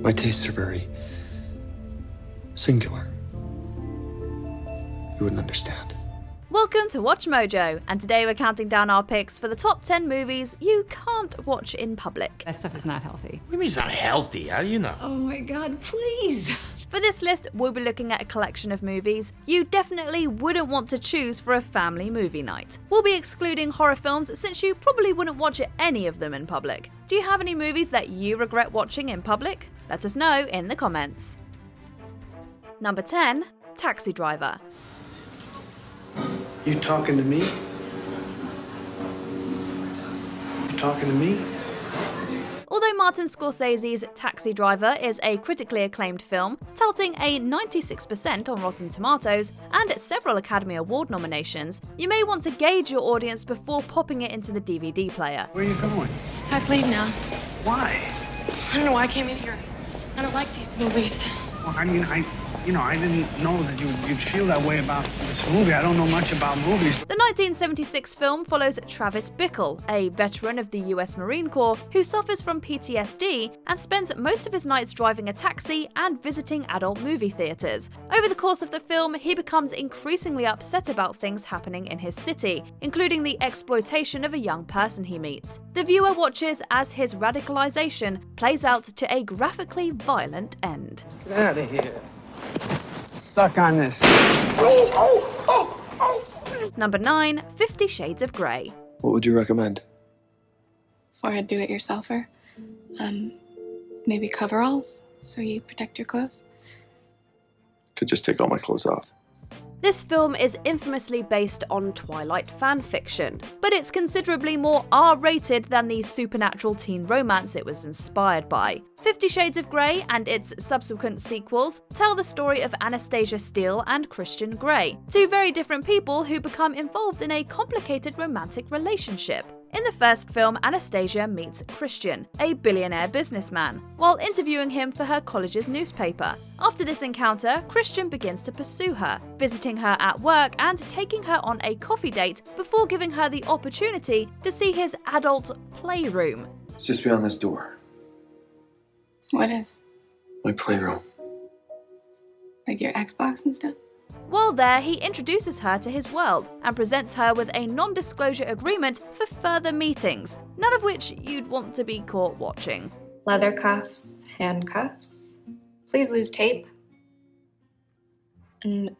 My tastes are very singular. You wouldn't understand. Welcome to Watch Mojo, and today we're counting down our picks for the top 10 movies you can't watch in public. That stuff is not healthy. What do you mean it's not healthy? How do you know? Oh my god, please! For this list, we'll be looking at a collection of movies you definitely wouldn't want to choose for a family movie night. We'll be excluding horror films since you probably wouldn't watch any of them in public. Do you have any movies that you regret watching in public? Let us know in the comments. Number 10, Taxi Driver. You talking to me? You talking to me? Although Martin Scorsese's Taxi Driver is a critically acclaimed film, touting a 96% on Rotten Tomatoes and several Academy Award nominations, you may want to gauge your audience before popping it into the DVD player. Where are you going? I have to leave now. Why? I don't know why I came in here. I don't like these movies. Well, I mean, I didn't know that you'd feel that way about this movie. I don't know much about movies. The 1976 film follows Travis Bickle, a veteran of the US Marine Corps who suffers from PTSD and spends most of his nights driving a taxi and visiting adult movie theaters. Over the course of the film, he becomes increasingly upset about things happening in his city, including the exploitation of a young person he meets. The viewer watches as his radicalization plays out to a graphically violent end. Get out of here. Stuck on this. Number 9, 50 Shades of Grey. What would you recommend? For a do-it-yourselfer. Maybe coveralls, so you protect your clothes. Could just take all my clothes off. This film is infamously based on Twilight fanfiction, but it's considerably more R-rated than the supernatural teen romance it was inspired by. 50 Shades of Grey and its subsequent sequels tell the story of Anastasia Steele and Christian Grey, two very different people who become involved in a complicated romantic relationship. In the first film, Anastasia meets Christian, a billionaire businessman, while interviewing him for her college's newspaper. After this encounter, Christian begins to pursue her, visiting her at work and taking her on a coffee date before giving her the opportunity to see his adult playroom. It's just beyond this door. What is? My playroom. Like your Xbox and stuff? While there, he introduces her to his world and presents her with a non-disclosure agreement for further meetings, none of which you'd want to be caught watching. Leather cuffs, handcuffs. Please lose tape. And,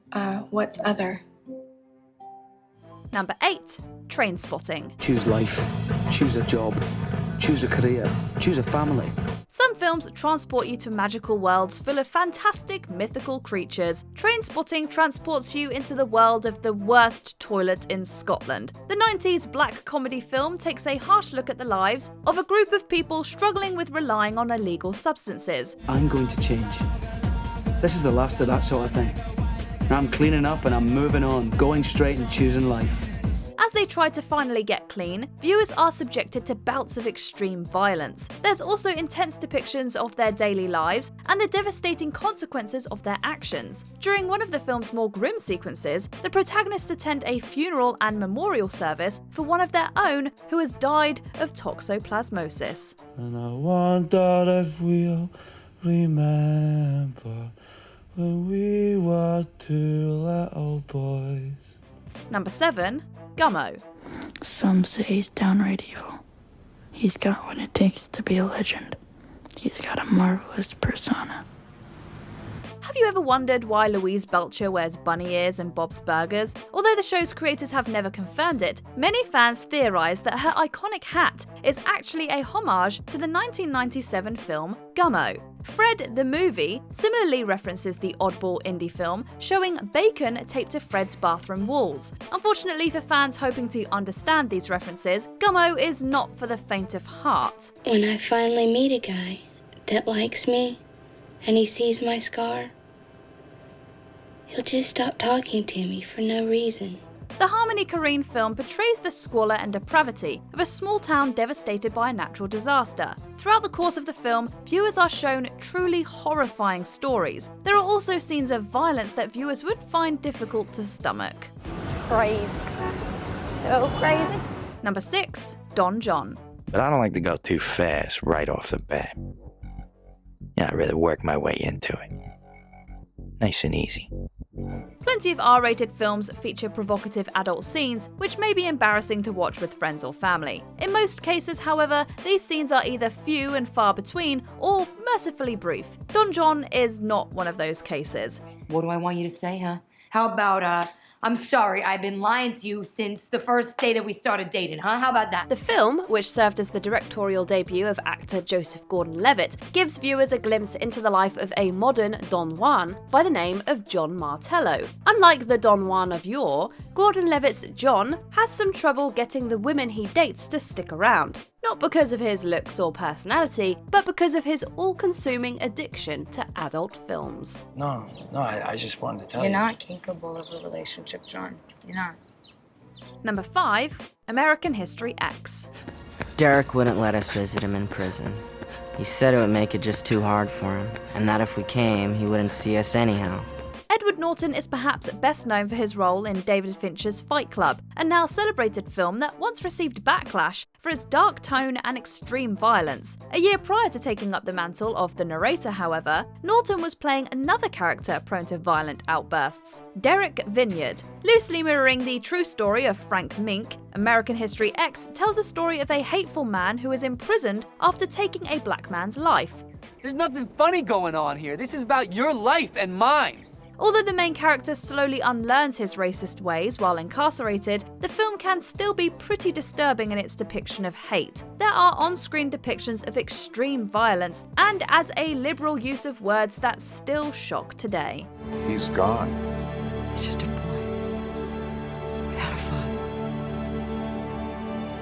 what's other? Number 8, Trainspotting. Choose life, choose a job, choose a career, choose a family. Some films transport you to magical worlds full of fantastic, mythical creatures. Trainspotting transports you into the world of the worst toilet in Scotland. The 90s black comedy film takes a harsh look at the lives of a group of people struggling with relying on illegal substances. I'm going to change. This is the last of that sort of thing. I'm cleaning up and I'm moving on, going straight and choosing life. As they try to finally get clean, viewers are subjected to bouts of extreme violence. There's also intense depictions of their daily lives and the devastating consequences of their actions. During one of the film's more grim sequences, the protagonists attend a funeral and memorial service for one of their own who has died of toxoplasmosis. And I wonder if we'll remember when we were two little boys. Number 7, Gummo. Some say he's downright evil. He's got what it takes to be a legend. He's got a marvelous persona. Have you ever wondered why Louise Belcher wears bunny ears and Bob's Burgers? Although the show's creators have never confirmed it, many fans theorize that her iconic hat is actually a homage to the 1997 film Gummo. Fred the Movie similarly references the oddball indie film, showing bacon taped to Fred's bathroom walls. Unfortunately for fans hoping to understand these references, Gummo is not for the faint of heart. When I finally meet a guy that likes me and he sees my scar, he'll just stop talking to me for no reason. The Harmony Korine film portrays the squalor and depravity of a small town devastated by a natural disaster. Throughout the course of the film, viewers are shown truly horrifying stories. There are also scenes of violence that viewers would find difficult to stomach. It's crazy. So crazy. Number 6, Don John. But I don't like to go too fast right off the bat. Yeah, I'd rather work my way into it. Nice and easy. Plenty of R-rated films feature provocative adult scenes, which may be embarrassing to watch with friends or family. In most cases, however, these scenes are either few and far between, or mercifully brief. Don John is not one of those cases. What do I want you to say, huh? How about, I'm sorry, I've been lying to you since the first day that we started dating, huh? How about that? The film, which served as the directorial debut of actor Joseph Gordon-Levitt, gives viewers a glimpse into the life of a modern Don Juan by the name of John Martello. Unlike the Don Juan of yore, Gordon-Levitt's John has some trouble getting the women he dates to stick around. Not because of his looks or personality, but because of his all-consuming addiction to adult films. No, I just wanted to tell You're you. not capable of a relationship, John. You're not. Number 5. American History X. Derek wouldn't let us visit him in prison. He said it would make it just too hard for him, and that if we came, he wouldn't see us anyhow. Edward Norton is perhaps best known for his role in David Fincher's Fight Club, a now celebrated film that once received backlash for its dark tone and extreme violence. A year prior to taking up the mantle of the narrator, however, Norton was playing another character prone to violent outbursts, Derek Vineyard. Loosely mirroring the true story of Frank Mink, American History X tells a story of a hateful man who is imprisoned after taking a black man's life. There's nothing funny going on here. This is about your life and mine. Although the main character slowly unlearns his racist ways while incarcerated, the film can still be pretty disturbing in its depiction of hate. There are on-screen depictions of extreme violence, and as a liberal use of words that still shock today. He's gone. It's just a boy. Without a father.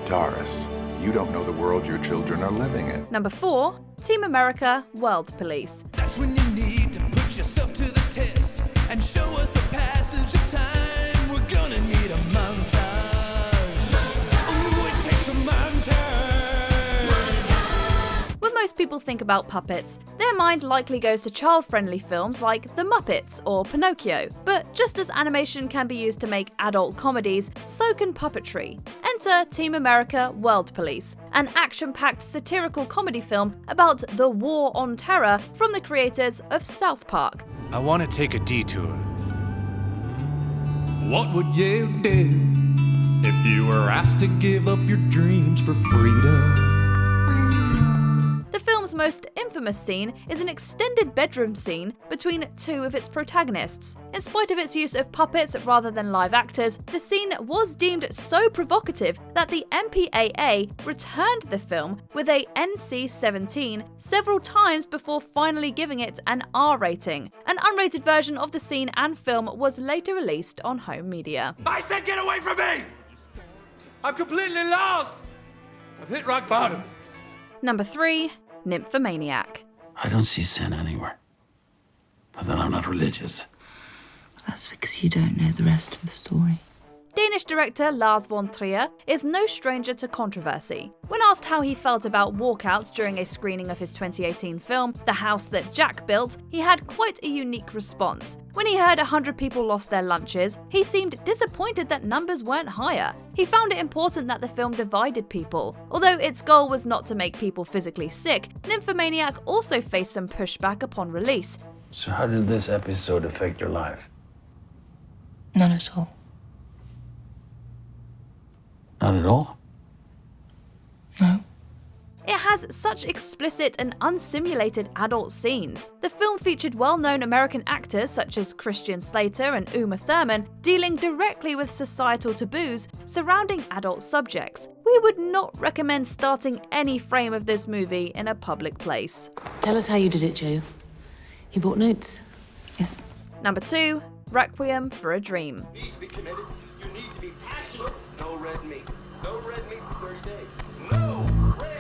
Doris, you don't know the world your children are living in. Number 4. Team America World Police. That's when you need to put yourself to the test and show us a passage of time. We're gonna need a montage. Ooh, it takes a montage. When most people think about puppets, their mind likely goes to child-friendly films like The Muppets or Pinocchio. But just as animation can be used to make adult comedies, so can puppetry. Enter Team America World Police, an action-packed satirical comedy film about the war on terror from the creators of South Park. I want to take a detour. What would you do if you were asked to give up your dreams for freedom? The film's most infamous scene is an extended bedroom scene between two of its protagonists. In spite of its use of puppets rather than live actors, the scene was deemed so provocative that the MPAA returned the film with a NC-17 several times before finally giving it an R rating. An unrated version of the scene and film was later released on home media. I said get away from me! I'm completely lost! I've hit rock bottom. Number 3. Nymphomaniac. I don't see sin anywhere. But then I'm not religious. That's because you don't know the rest of the story. Danish director Lars von Trier is no stranger to controversy. When asked how he felt about walkouts during a screening of his 2018 film, The House That Jack Built, he had quite a unique response. When he heard 100 people lost their lunches, he seemed disappointed that numbers weren't higher. He found it important that the film divided people. Although its goal was not to make people physically sick, Nymphomaniac also faced some pushback upon release. So how did this episode affect your life? Not at all. Not at all? No. It has such explicit and unsimulated adult scenes. The film featured well-known American actors such as Christian Slater and Uma Thurman dealing directly with societal taboos surrounding adult subjects. We would not recommend starting any frame of this movie in a public place. Tell us how you did it, Joe. You bought notes? Yes. Number 2. Requiem for a Dream. You need to be committed. You need to be passionate. No red meat. No red meat for 30 days. No red meat.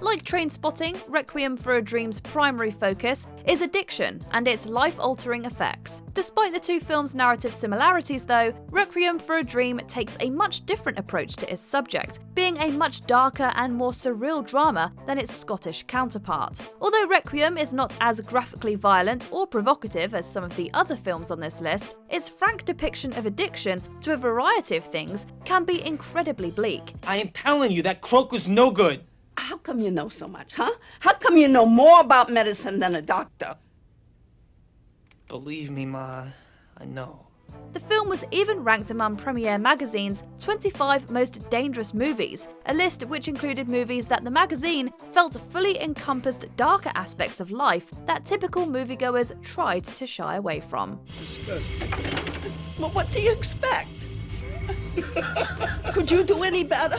Like Trainspotting, Requiem for a Dream's primary focus is addiction and its life-altering effects. Despite the two films' narrative similarities though, Requiem for a Dream takes a much different approach to its subject, being a much darker and more surreal drama than its Scottish counterpart. Although Requiem is not as graphically violent or provocative as some of the other films on this list, its frank depiction of addiction to a variety of things can be incredibly bleak. I am telling you that croak was no good. How come you know so much, huh? How come you know more about medicine than a doctor? Believe me, Ma, I know. The film was even ranked among Premiere Magazine's 25 most dangerous movies, a list which included movies that the magazine felt fully encompassed darker aspects of life that typical moviegoers tried to shy away from. Disgusting. Well, what do you expect? Could you do any better?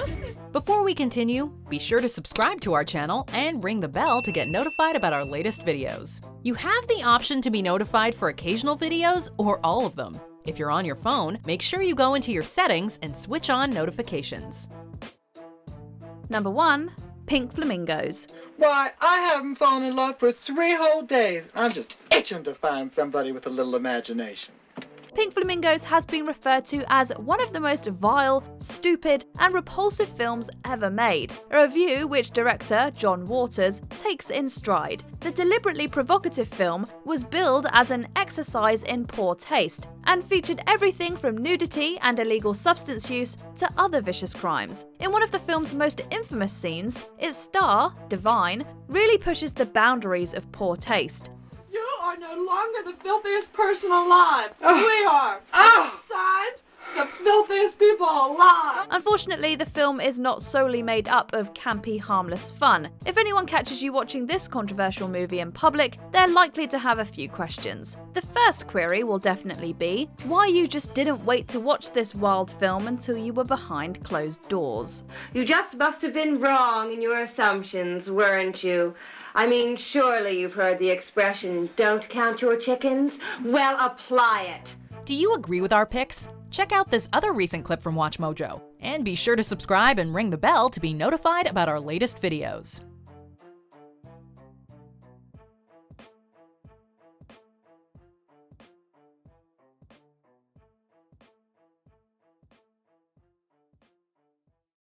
Before we continue, be sure to subscribe to our channel and ring the bell to get notified about our latest videos. You have the option to be notified for occasional videos or all of them. If you're on your phone, make sure you go into your settings and switch on notifications. Number 1. Pink Flamingos. Why, I haven't fallen in love for 3 whole days. I'm just itching to find somebody with a little imagination. Pink Flamingos has been referred to as one of the most vile, stupid, and repulsive films ever made, a review which director John Waters takes in stride. The deliberately provocative film was billed as an exercise in poor taste, and featured everything from nudity and illegal substance use to other vicious crimes. In one of the film's most infamous scenes, its star, Divine, really pushes the boundaries of poor taste. You are no longer the filthiest person alive. We are. Outside, the filthiest people alive. Unfortunately, the film is not solely made up of campy, harmless fun. If anyone catches you watching this controversial movie in public, they're likely to have a few questions. The first query will definitely be why you just didn't wait to watch this wild film until you were behind closed doors. You just must have been wrong in your assumptions, weren't you? I mean, surely you've heard the expression, don't count your chickens? Well, apply it. Do you agree with our picks? Check out this other recent clip from WatchMojo. And be sure to subscribe and ring the bell to be notified about our latest videos.